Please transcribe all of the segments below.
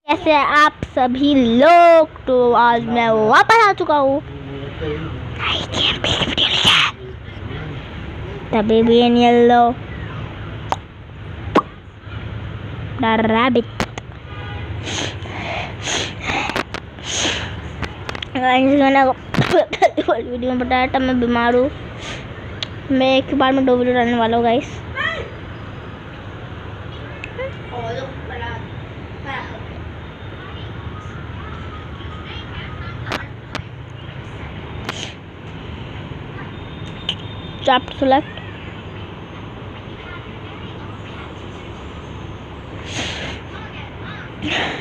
कैसे आप सभी लोग। तो आज मैं वापस आ चुका हूँ तभी भी इन येलो रैबिट। वीडियो में बताया था मैं बीमार हूँ। मैं एक बार में 2 वीडियो डालने वाला हूँ गाइस। Chapter select.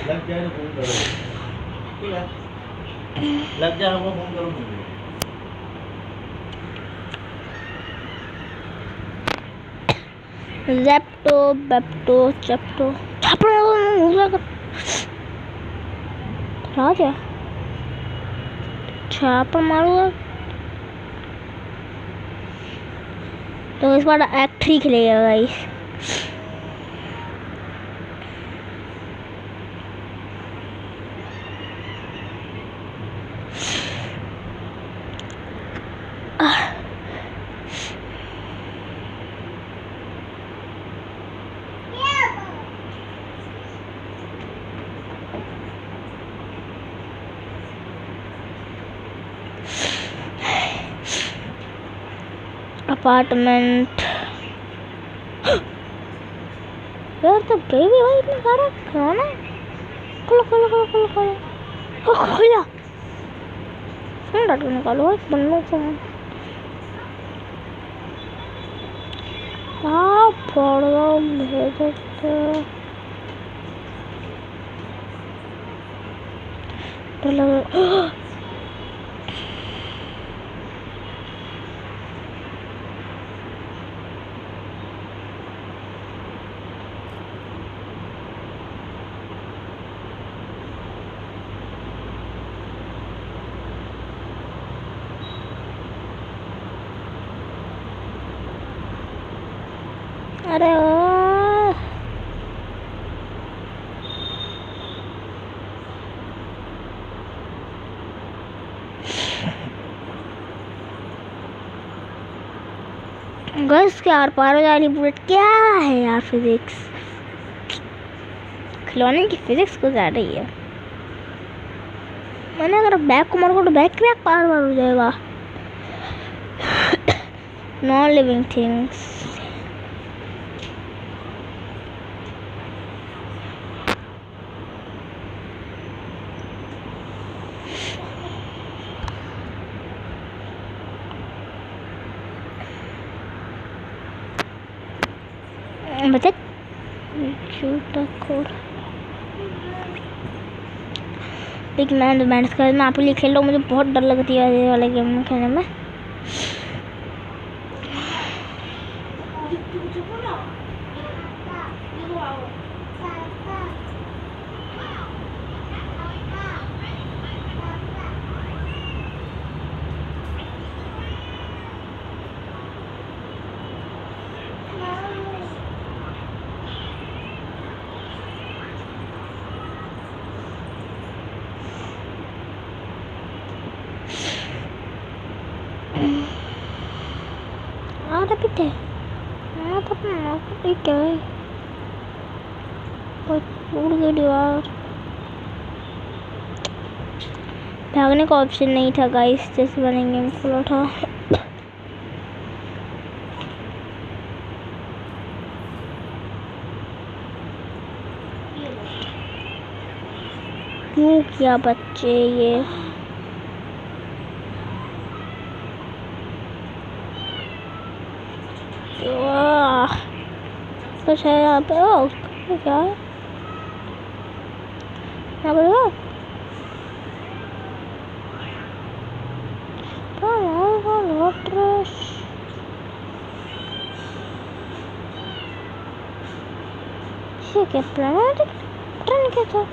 लग जाए तो फोन करो। ठीक है, लग जाए हमको फोन करो मुझे। ज़ेप्टो बेप्टो चैप्टो छापा मारूंगा तो इस बार एक्ट 3 खेलेगा गाइस। अपार्टमेंट यार तो बेबी भाई इतना सारा खाना खोलो खोलो खोलो खोलो खोलो खोलो फोन डाट के निकालो एक बंदों से। हाँ पढ़ो भेज अरे गैस के आर पार वाली बुलेट क्या है यार। फिजिक्स खिलौने की फिजिक्स को ज़्यादा ही है। मैंने अगर बैग को मारूंगा तो बैग के बैग पार हो जाएगा। नॉन लिविंग थिंग्स बचे जूता कोड एक मैं आप लिए खेल रहा हूँ। मुझे बहुत डर लगती है ये वाले गेम में खेलने में। Pite. Apa ठीक है उड़ गई दीवार। भागने का ऑप्शन नहीं था गाइस जैसे मैंने गेम खोला था। क्यों किया बच्चे ये। कुछ है यहाँ पे। ओ क्या है क्या करेगा। क्या प्लान क्या था।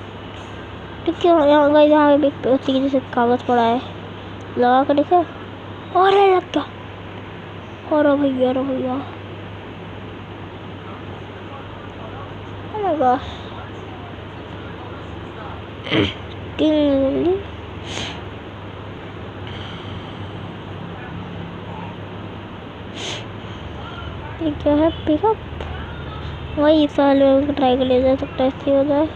ठीक है यहाँ पे जैसे कागज पड़ा है लगा कर देखे। और लग गया। और भैया Oh my gosh. किंग ये क्या है? पिकअप वही साल में ट्राई कर लिया जा सकता है, इससे हो जाए।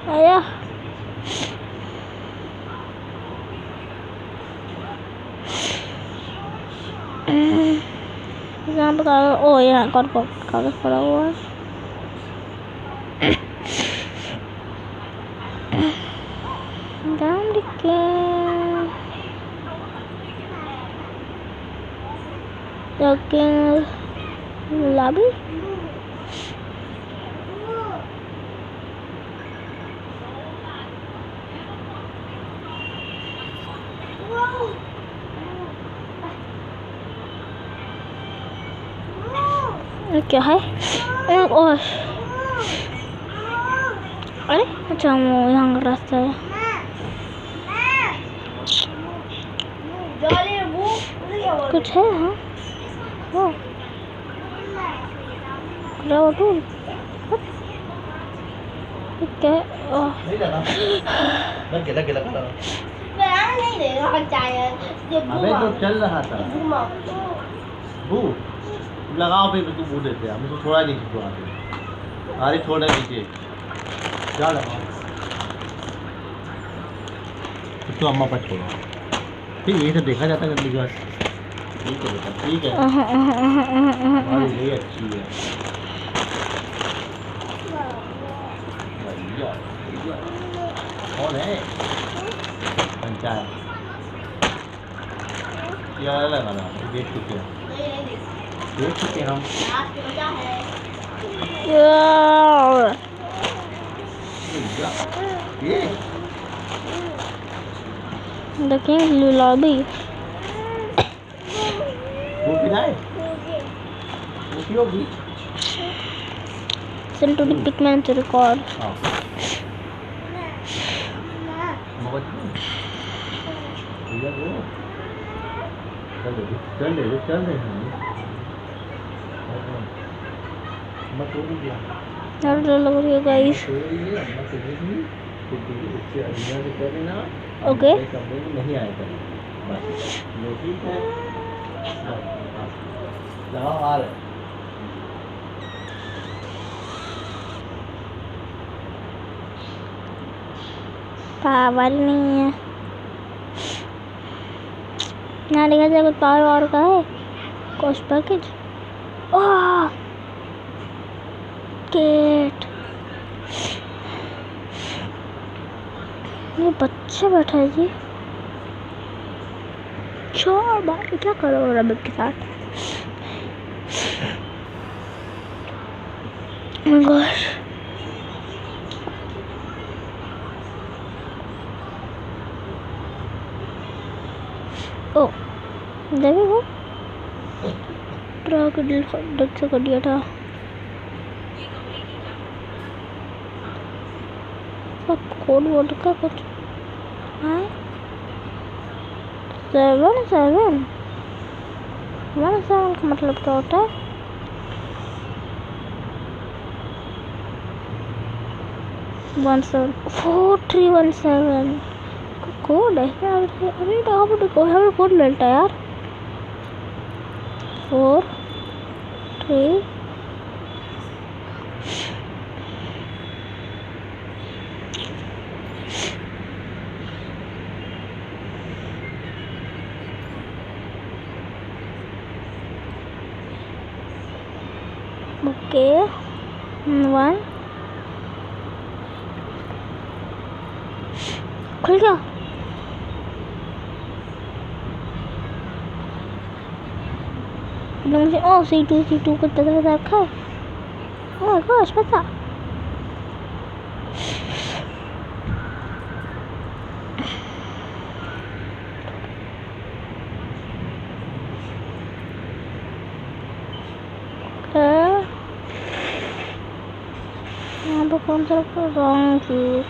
आया यहाँ पे कागज, ओ यहाँ कागज पड़ा हुआ है। दाम लिखे लाबी क्या है? और अरे अच्छा वो यहाँ का रास्ता है। कुछ है हाँ वो क्या है? नहीं लगा, लग लगा। अबे तो चल रहा था बू, लगाओ फिर तू बू देते हमें तो छोड़ा नहीं तो आगे अरे छोड़ा नीचे क्या लगाओ तो अम्मा पर छोड़ो। ठीक है, ये तो देखा जाता है गंदी बात। ठीक है बेटा, ठीक है, हमारी ये अच्छी है भैया। कौन है पंचायत क्या लगा देख चुके हैं, देख चुके हम। ये देखिए लॉबी वो पिलाए वो पियोगी send to the pigment to record। हाँ बहुत भैया वो चल दे मत हो गया डर लग रही है गाइस। ओके नहीं आएगा बस ये ठीक है। लगाओ आ रहे पावर नहीं है यहाँ देखा जाए कुछ पावर और का है कॉस्ट पैकेज। ओह केट ये बच्चा बैठा है जी। छोड़ बात क्या करो रबिट के साथ। Oh my gosh। ओ देवी वो ट्रक डक से कर दिया था सब कोड वोड का कुछ है। 7 का मतलब क्या होता है? वन 4317 कोड है यार। अरे हमें कोड मिलता है यार 4 3 ओके 1 खुल गया। मुझे ओ C2 को पता रखा है। ओह माय गॉश पता यहाँ पे कौन सा रॉन्ग चीज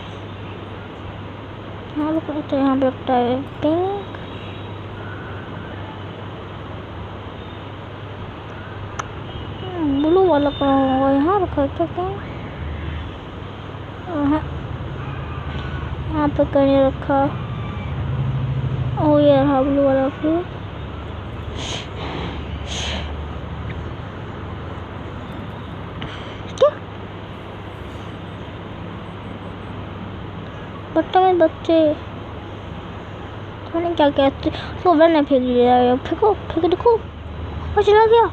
यहाँ पे लगता है पिंक वाला कहाँ होगा? यहाँ रखा है क्या? क्या यहाँ पे कहीं रखा? ओ ये रहा ब्लू वाला। फिर क्या बदतमीज बच्चे, मैंने क्या किया? सोवर ने फेंक दिया। फेंको फेंक, देखो वो चला गया।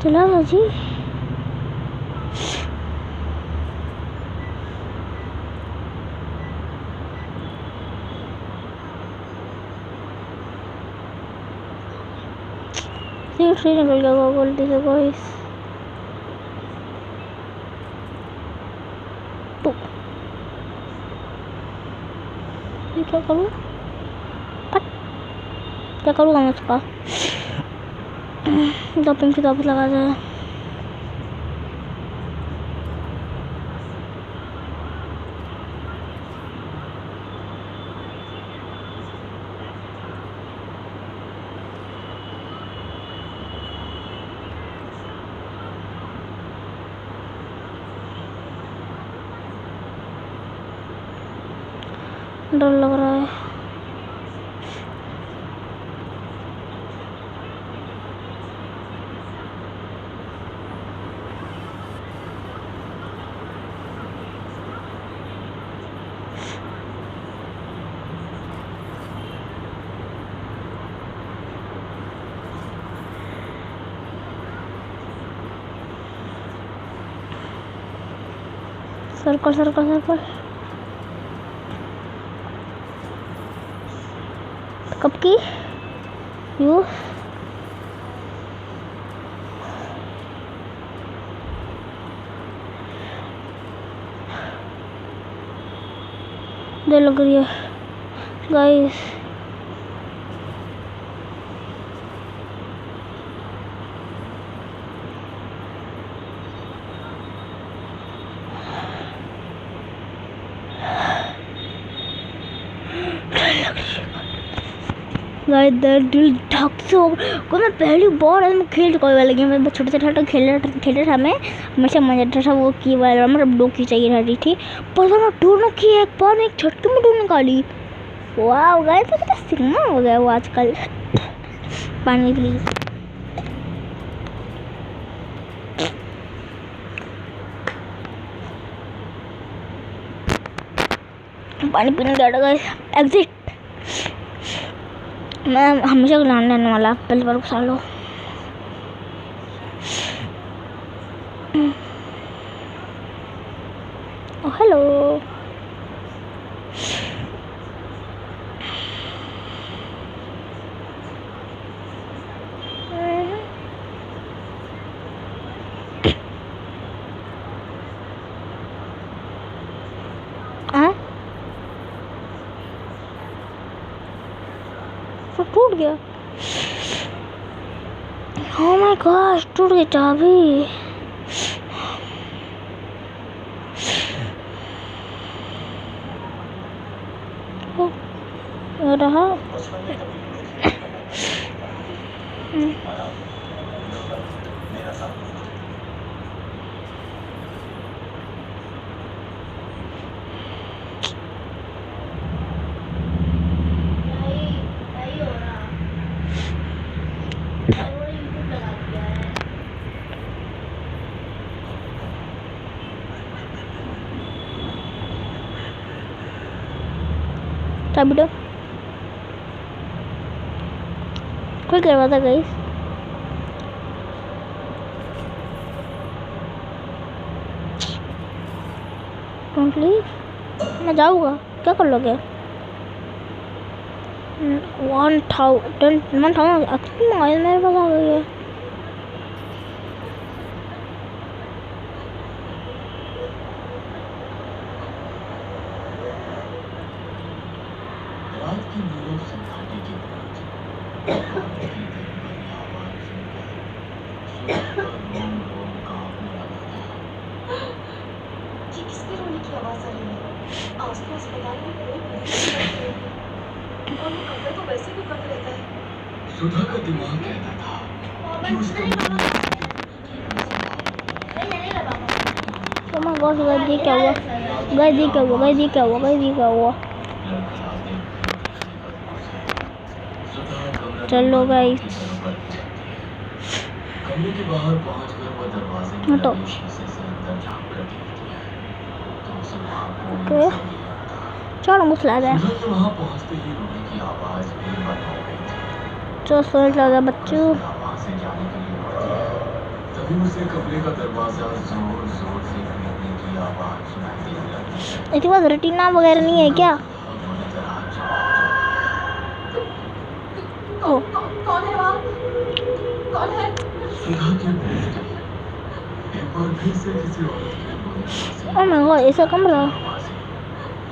चला गया जी। सीट निकल गया गलती से गाइस। क्या करूँ? क्या करूँगा मैं उसका? डॉपिंग की वापस लगा जाए। डर लग रहा है। Circle circle circle. कब की यू दे लग रही है गाइस। गाइस दिल धक से हो को। मैं पहली बार मैं खेल चुका वाला गेम में छोटे से था खेल रहा था मैं हमेशा मजा था। वो की वाला मतलब दो की चाहिए रहती थी पर मैं दोनों की एक बार एक झटके में दो निकाली। वाह गाइस तो कितना सिग्मा हो गया वो आजकल। पानी प्लीज। पानी पीने गया गाइस। एग्जिट। मैं हमेशा ध्यान देने वाला पहली बार घुसा लो। हेलो तो टूट गया। ओह माय गॉड टूट गई चाबी। रहा चाबी दो। कोई करवा था गाइस। Don't leave. मैं जाऊँगा क्या कर लोगे? 1000 एक्चुअली मंगाई मेरे पास आ गई है। किसके रोने की आवाज आ रही है? आसपास अस्पताल में कोई नहीं है और वो कमरे तो वैसे भी बंद रहता है। सुधा का दिमाग कहता था कि उस कमरे में ओ माय गॉड गाइस ये क्या हुआ गाइस ये क्या हुआ गाइस ये क्या हुआ गाइस ये क्या हुआ चलो गाइस कमरे के बाहर पहुंचकर वो दरवाजे में हटो लगे शीशे से अंदर झांक कर देखती है तो उसे वहां कोई ओके नजर नहीं आता। चलो मुझला जाए सुधा के वहां पहुंचते ही रोने की आवाज भी बंद हो गई थी। जो सोच लगा बच्चों वहां से जाने के लिए बढ़ती है तभी उसे कमरे का दरवाजा जोर जोर से खींचने की आवाज सुनाई देने लगती है। इसके पास रेटिना वगैरह नहीं है क्या वो नजर आ जाती ओ कौन है वहाँ? कौन है? सुधा के पूछते ही एक बार फिर से किसी औरत के रोने की ओ माय गॉड ऐसा कमरा आवाजें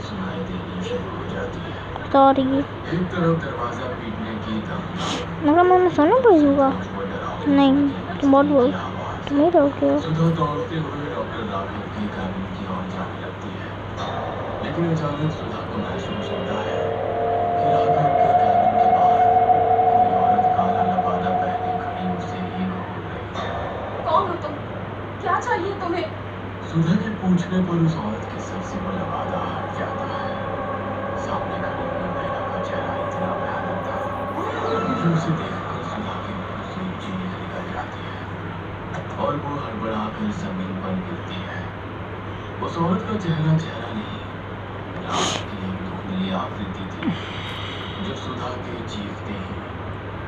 सुनाई देनी शुरू हो जाती है। सॉरी एक तरफ दरवाजा पीटने की धमकी मगर मैंने सुना पड़ेगा नहीं तुम बहुत बोल तुम ही रहोगे सुधा दौड़ते हुए डॉक्टर राघव के कैबिन की ओर जाने लगती है लेकिन अचानक सुधा को महसूस होता है कि राघव के कैबिन के बाहर कोई औरत काला लबादा पहने खड़ी उसे ही घूर रही है। कौन हो तुम? क्या चाहिए तुम्हें? सुधा के पूछने पर उस औरत के सर से वो लबादा हट जाता है। सामने खड़ी हुई महिला का चेहरा इतना भयानक था कि उसे देखकर सुधा के मुंह से चीखें निकल जाती है और वो हड़बड़ाकर जमीन पर गिरती है। उस औरत का चेहरा चेहरा नहीं रात की एक धुंधली आकृति थी जो सुधा के चीखते ही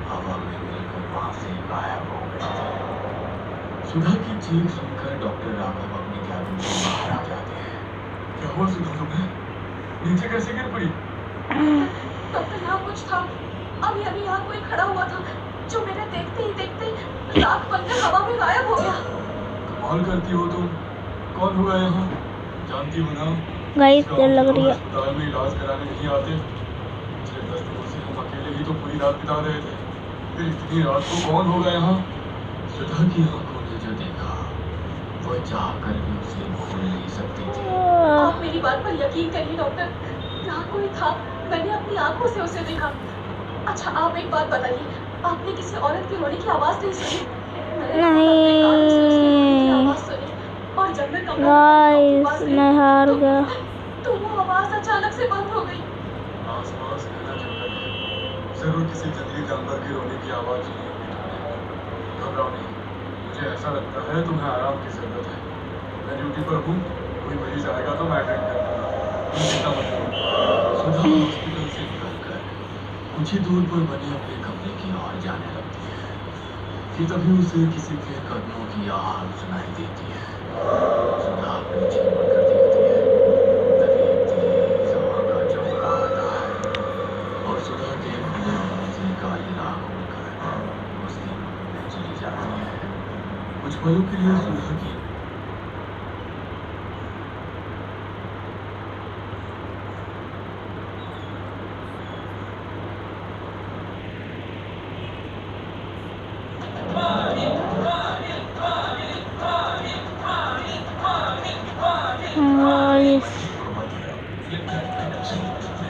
हवा में मिलकर वहां से गायब हो गई थी। सुधा की चीख सुनकर डॉक्टर राघव अपने कैबिन से बाहर आ जाते हैं। क्या हुआ सुधा तुम्हें? नीचे कैसे गिर पड़ी? डॉक्टर यहाँ कुछ था। अभी अभी यहाँ कोई खड़ा हुआ था जो मेरे देखते ही राख बनकर हवा में गायब हो गया। कमाल करती हो तुम। कौन होगा यहाँ? जानती हो ना गाइस डर लग रही है अस्पताल में इलाज कराने नहीं आते। पिछले 10 दिनों से हम अकेले ही तो पूरी रात बिता रहे थे। फिर इतनी रात को कौन होगा यहाँ? सुधा की आंखों ने जो देखा वो चाह कर भी उसे भूल नहीं सकती थी। आप मेरी बात पर यकीन करिए डॉक्टर, यहाँ कोई था, मैंने अपनी आंखों से उसे देखा। अच्छा आप एक बात बताइए, आपने किसी औरत की रोने की आवाज नहीं सुनी? मैंने अपने कानों से उसकी रोने की आवाज सुनी और जब मैं कमरे में गाइस मैं हार गया तो वो आवाज अचानक से बंद हो गई। आसपास घना जंगल है। जरूर किसी जंगली जानवर की रोने की आवाज सुनी होगी तुमने। घबराओ नहीं, मुझे ऐसा लगता है तुम्हें आराम की जरूरत है। मैं ड्यूटी पर हूँ, कोई मरीज आएगा तो मैं अटेंड कर दूंगा। तुम चिंता मत करो। सुधा हॉस्पिटल से निकलकर कुछ ही दूर पर बने अपने कमरे की ओर जाने लगती है कि तभी उसे किसी के कदमों की आवाज सुनाई देती है। सुधा पीछे मुड़कर देखती है तभी एक तेज हवा का झोंका आता है और सुधा के खुले मुंह से काली राख उड़कर उसके मुंह में चली जाती है। कुछ पलों के लिए सुधा की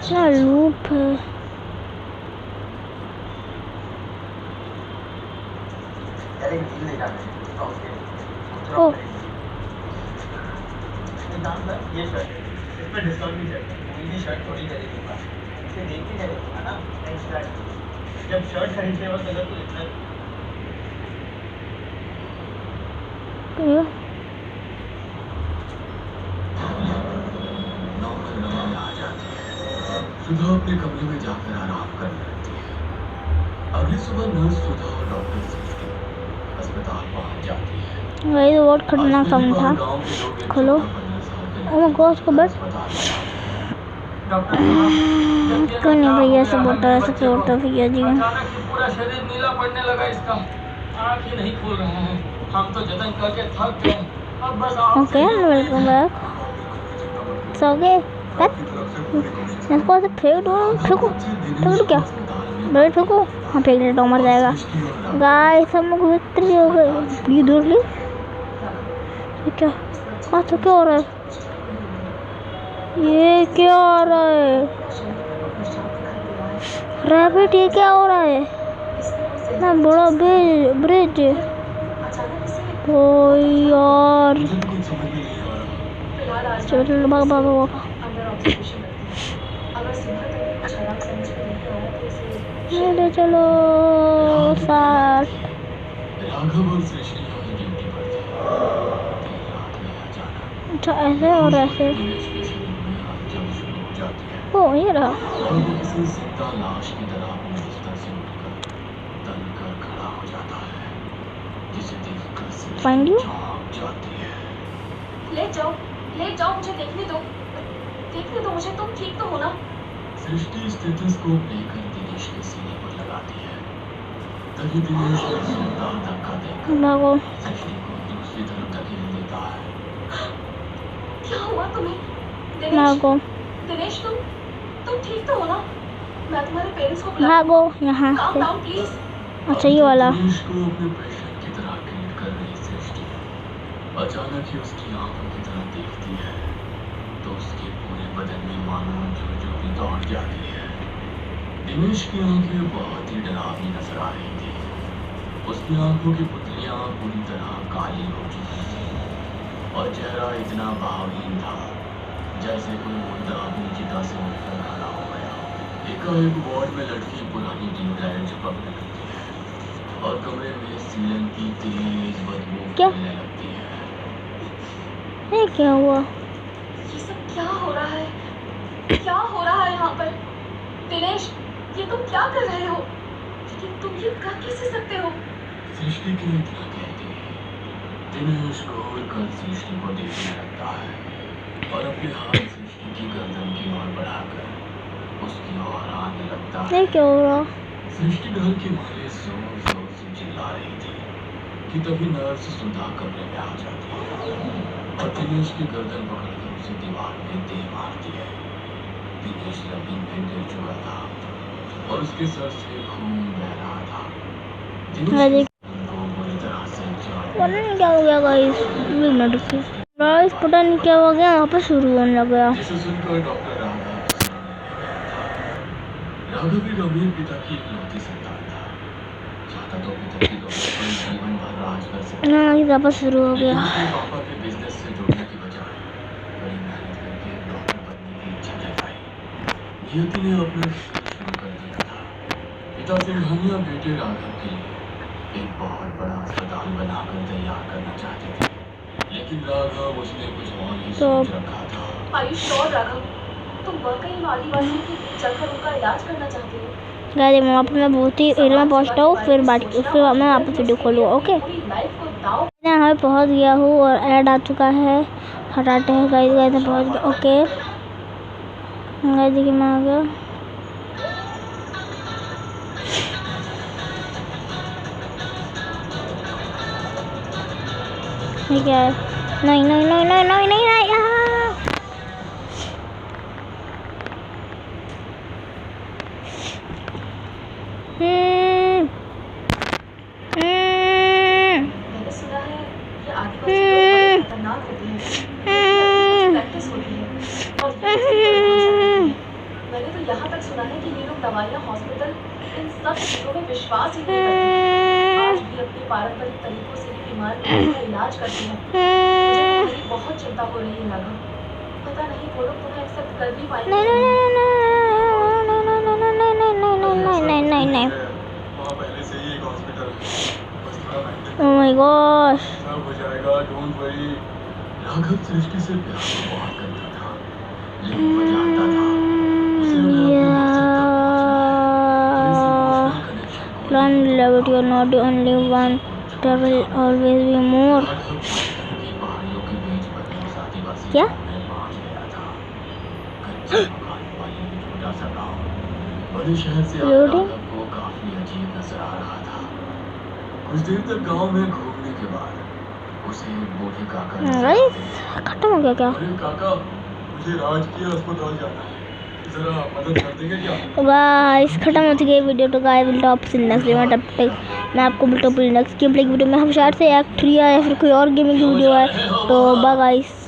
क्या लूप है ओ ये शर्ट इसमें डिस्काउंट भी चलता है कोई भी शर्ट थोड़ी खरीदूंगा इसे देख के खरीदूंगा ना नेक्स्ट टाइम जब शर्ट खरीदते वक्त अगर कोई इतना सुधा अपने कमरे में जाकर आराम करने लगती है। अगली सुबह नर्स सुधा और डॉक्टर सीसके अस्पताल पहुंच जाती है। भाई तो बहुत खतरनाक साउंड था खोलो ओ माय गॉड उसका बेड क्यों नहीं भैया ऐसे बोलता भैया जी अचानक से पूरा शरीर नीला पड़ने लगा इसका आँख ही नहीं खुल रहा है हम तो जतन करके थक गए अब बस ओके वेलकम बैक सो गए इसको ऐसे फेंक दो फेंको क्या बड़े फेंको हाँ फेंक दे तो मर जाएगा गाइस हम लोग विक्ट्री हो गए ये दूर ली क्या हाँ तो क्या हो रहा है ये क्या हो रहा है रैबिट ये क्या हो रहा है इतना बड़ा ब्रिज अचानक इसे ओ यार मुझे भी कुछ समझ में नहीं आ रहा। फिलहाल आज चलो भाग भाग भाग अंडर ऑब्जर्वेशन रखते हैं। अगर सुबह तक कुछ आराम समझ में नहीं आया तो इसे मेरे चलो साथ राघव और सृष्टि हमें ड्यूटी पर थे। देर रात में अचानक अच्छा ऐसे और ऐसे दिनेश के शरीर में हलचल शुरू हो जाती है ओ ये रहा और वो किसी जिंदा लाश की तरह अपने बिस्तर से उठकर तनकर खड़ा हो जाता है, जिसे देखकर Find सृष्टि you? चौंक जाती है। ले जाओ मुझे देखने दो मुझे, तुम ठीक तो हो ना? सृष्टि स्टेथोस्कोप लेकर दिनेश के सीने पर लगाती है। तभी दिनेश एक जोरदार धक्का देकर भागो सृष्टि को दूसरी तरफ धकेल देता है। क्या हुआ तुम्हें? दिनेश भागो दिनेश तुम ठीक तो हो ना? मैं तुम्हारे पेरेंट्स को बुला भागो यहाँ काम से डाउन प्लीज। अच्छा ये वाला दिनेश को अपने पेशेंट की तरह ट्रीट कर रही सृष्टि अचानक ही उसकी आंखों की तरफ देखती है तो उसके पूरे बदन में मानो जो भी दौड़ जाती है। दिनेश की आंखें बहुत ही डरावनी नजर आ रही थी। उसकी आंखों की पुतलियां पूरी तरह काली हो चुकी थी और चेहरा इतना भावहीन था जैसे कोई मुर्दा अपनी चिता से उठकर खड़ा हो गया। एकाएक वार्ड में लटकी पुरानी ट्यूबलाइट झपकने लगती है और कमरे में सीलन की तेज बदबू क्या? फैलने लगती है। ये क्या हुआ ये सब क्या हो रहा है? क्या हो रहा है यहाँ पर? दिनेश ये तुम क्या कर रहे हो? लेकिन तुम ये कर कैसे सकते हो? सृष्टि के इतना कहते ही दिनेश घूर कर सृष्टि को देखने लगता है और अपने हाथ सृष्टि की गर्दन की ओर बढ़ाकर उसकी ओर आने लगता है। ये क्या हो रहा सृष्टि डर के मारे जोर जोर से चिल्ला रही थी कि तभी नर्स सुधा कमरे में आ जाती है और दिनेश की गर्दन पकड़कर उसे दीवार में दे मारती है। दिनेश जमीन पे गिर चुका था और उसके सर से खून बह रहा था। दिनेश को बुरी तरह से पता नहीं क्या हो गया गाइस गाइस पता नहीं क्या हो गया वहाँ पे शुरू होने लग गया जिसे सुनकर डॉक्टर राघव भी गंभीर पिता की इकलौती संतान था। चाहता तो पिता की दौलत पर जीवन भर राज कर सकता, हाँ ये वापस शुरू हो लेकिन गया उसने पापा के बिजनेस से जुड़ने की बजाय बड़ी मेहनत करके डॉक्टर बनने की इच्छा जताई। नियति ने अपना शुरू कर दिया था। पिता सिंघानिया बेटे राघव के लिए एक बहुत बड़ा अस्पताल बनाकर तैयार करना चाहते थे, लेकिन राघव उसने कुछ और ही सोच रखा था। आयुष श्योर राघव, तुम वाकई इन आदिवासियों के बीच जाकर उनका इलाज करना चाहते हो? गाइस वहाँ पे मैं बहुत ही एरिया में पहुँचता हूँ फिर मैं वापस वीडियो खोलूँ ओके पूरी लाइफ को दाव मैं यहाँ पे पहुँच गया हूँ और ऐड आ चुका है हटाते हैं गाइस मैं पहुँच गया ओके गाइस देखिए मैं आ गया ये क्या है नहीं नहीं नहीं नहीं नहीं नहीं नहीं मैंने सुना है ये आदिवासी लोग बड़े खतरनाक होते हैं। प्रैक्टिस होती है और ये किसी को भी हो सकती है। मैंने तो यहाँ तक सुना है कि ये लोग दवाइयाँ हॉस्पिटल इन सब चीज़ों में विश्वास ही नहीं करते। आज भी अपने पारंपरिक तरीकों से ही बीमार लोगों का इलाज करते हैं। मुझे तुम्हारी बहुत चिंता हो रही है राघव। पता नहीं वो लोग तुम्हें एक्सेप्ट कर भी पाएंगे या नहीं। वहाँ पहले से ही एक हॉस्पिटल है, बस थोड़ा मेंटेन ओह माय गॉड सब हो जाएगा, डोंट वरी। राघव सृष्टि से प्यार तो बहुत करता था, लेकिन वो जानता था उसे अगर अपने मकसद तक पहुंचना है तो इस इमोशनल कनेक्शन को Learn love you're not the only one there will always be more Raghav पत्थर की पहाड़ियों के बीच बने उस आदिवासी क्या? गांव में पहुंच गया था। कच्चे मकान वाले एक छोटा सा गांव बड़े शहर से आए Loading? राघव को काफी अजीब नजर आ रहा था। कुछ देर तक गांव में घूमने के बाद उसे एक बूढ़े काका नजर गाइस आते। खत्म हो गया क्या अरे काका, मुझे राजकीय अस्पताल जाना है, जरा मदद कर देंगे क्या? गाइस खत्म हो चुकी है वीडियो तो गाइस मिलता हूँ आपसे नेक्स्ट वीडियो में तब तक मैं आपको मिलता हूँ नेक्स्ट गेम प्ले वीडियो में हम शायद से एक्ट 3 या फिर कोई और गेमिंग की वीडियो है तो बाय गाइस।